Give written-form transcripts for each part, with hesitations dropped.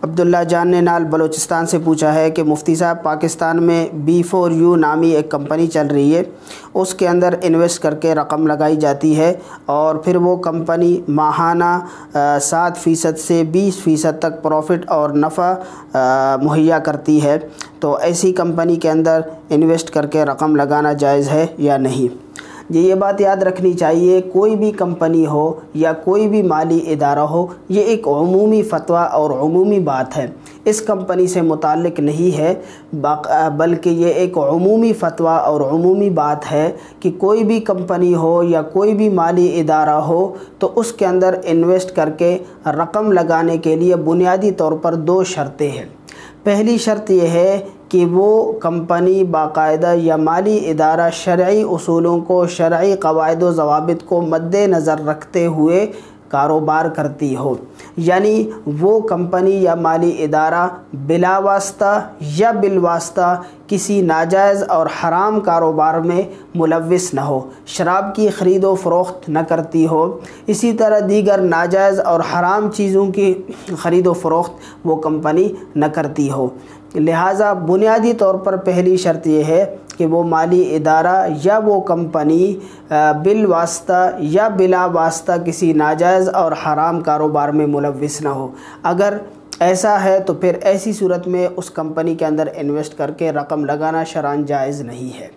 عبداللہ جان نے نال بلوچستان سے پوچھا ہے کہ مفتی صاحب پاکستان میں B4U نامی ایک کمپنی چل رہی ہے، اس کے اندر انویسٹ کر کے رقم لگائی جاتی ہے اور پھر وہ کمپنی ماہانہ 7% سے 20% تک پروفٹ اور نفع مہیا کرتی ہے، تو ایسی کمپنی کے اندر انویسٹ کر کے رقم لگانا جائز ہے یا نہیں؟ یہ بات یاد رکھنی چاہیے، کوئی بھی کمپنی ہو یا کوئی بھی مالی ادارہ ہو، یہ ایک عمومی فتویٰ اور عمومی بات ہے، اس کمپنی سے متعلق نہیں ہے، بلکہ یہ ایک عمومی فتویٰ اور عمومی بات ہے کہ کوئی بھی کمپنی ہو یا کوئی بھی مالی ادارہ ہو تو اس کے اندر انویسٹ کر کے رقم لگانے کے لیے بنیادی طور پر 2 شرطیں ہیں۔ پہلی شرط یہ ہے کہ وہ کمپنی باقاعدہ یا مالی ادارہ شرعی اصولوں کو، شرعی قواعد و ضوابط کو مد نظر رکھتے ہوئے کاروبار کرتی ہو، یعنی وہ کمپنی یا مالی ادارہ بلا واسطہ یا بالواسطہ کسی ناجائز اور حرام کاروبار میں ملوث نہ ہو، شراب کی خرید و فروخت نہ کرتی ہو، اسی طرح دیگر ناجائز اور حرام چیزوں کی خرید و فروخت وہ کمپنی نہ کرتی ہو۔ لہٰذا بنیادی طور پر پہلی شرط یہ ہے کہ وہ مالی ادارہ یا وہ کمپنی بالواسطہ یا بلا واسطہ کسی ناجائز اور حرام کاروبار میں ملوث نہ ہو۔ اگر ایسا ہے تو پھر ایسی صورت میں اس کمپنی کے اندر انویسٹ کر کے رقم لگانا شرعاً جائز نہیں ہے۔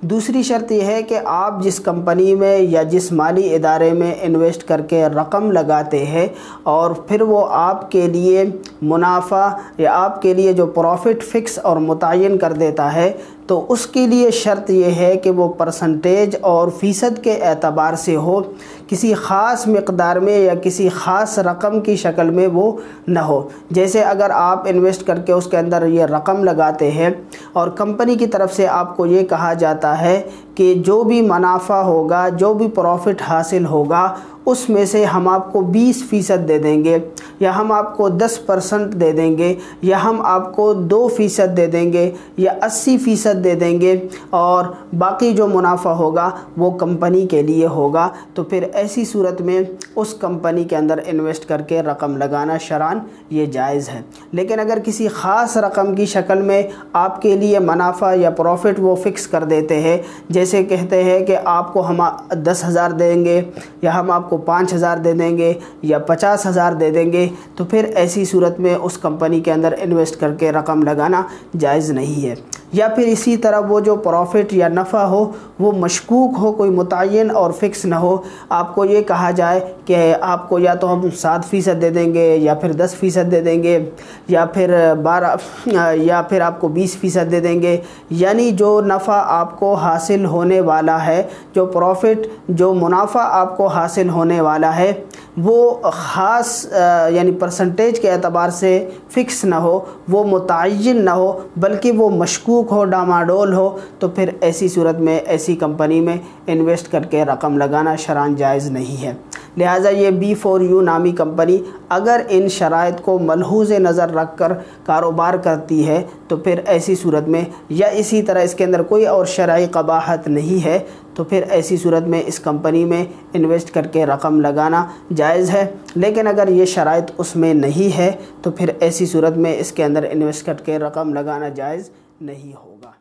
دوسری شرط یہ ہے کہ آپ جس کمپنی میں یا جس مالی ادارے میں انویسٹ کر کے رقم لگاتے ہیں اور پھر وہ آپ کے لیے منافع یا آپ کے لیے جو پروفٹ فکس اور متعین کر دیتا ہے، تو اس کے لیے شرط یہ ہے کہ وہ پرسنٹیج اور فیصد کے اعتبار سے ہو، کسی خاص مقدار میں یا کسی خاص رقم کی شکل میں وہ نہ ہو۔ جیسے اگر آپ انویسٹ کر کے اس کے اندر یہ رقم لگاتے ہیں اور کمپنی کی طرف سے آپ کو یہ کہا جاتا ہے کہ جو بھی منافع ہوگا، جو بھی پروفٹ حاصل ہوگا، اس میں سے ہم آپ کو 20% دے دیں گے، یا ہم آپ کو 10% دے دیں گے، یا ہم آپ کو 2% دے دیں گے، یا 80% دے دیں گے، اور باقی جو منافع ہوگا وہ کمپنی کے لیے ہوگا، تو پھر ایسی صورت میں اس کمپنی کے اندر انویسٹ کر کے رقم لگانا شرعاً یہ جائز ہے۔ لیکن اگر کسی خاص رقم کی شکل میں آپ کے لیے منافع یا پروفٹ وہ فکس کر دیتے ہیں، جیسے کہتے ہیں کہ آپ کو ہم 10,000 دیں گے، یا ہم آپ کو 5,000 دے دیں گے، یا 50,000 دے دیں گے، تو پھر ایسی صورت میں اس کمپنی کے اندر انویسٹ کر کے رقم لگانا جائز نہیں ہے۔ یا پھر اسی طرح وہ جو پروفٹ یا نفع ہو وہ مشکوک ہو، کوئی متعین اور فکس نہ ہو، آپ کو یہ کہا جائے کہ آپ کو یا تو ہم 7% دے دیں گے، یا پھر 10% دے دیں گے، یا پھر 12 یا پھر آپ کو 20% دے دیں گے، یعنی جو نفع آپ کو حاصل ہونے والا ہے، جو پروفٹ، جو منافع آپ کو حاصل ہونے والا ہے، وہ خاص یعنی پرسنٹیج کے اعتبار سے فکس نہ ہو، وہ متعین نہ ہو، بلکہ وہ مشکوک ہو، ڈاماڈول ہو، تو پھر ایسی صورت میں ایسی کمپنی میں انویسٹ کر کے رقم لگانا شرعاً جائز نہیں ہے۔ لہٰذا یہ B4U نامی کمپنی اگر ان شرائط کو ملحوظ نظر رکھ کر کاروبار کرتی ہے تو پھر ایسی صورت میں، یا اسی طرح اس کے اندر کوئی اور شرعی قباحت نہیں ہے، تو پھر ایسی صورت میں اس کمپنی میں انویسٹ کر کے رقم لگانا جائز ہے۔ لیکن اگر یہ شرائط اس میں نہیں ہے تو پھر ایسی صورت میں اس کے اندر انویسٹ کر کے رقم لگانا جائز نہیں ہوگا۔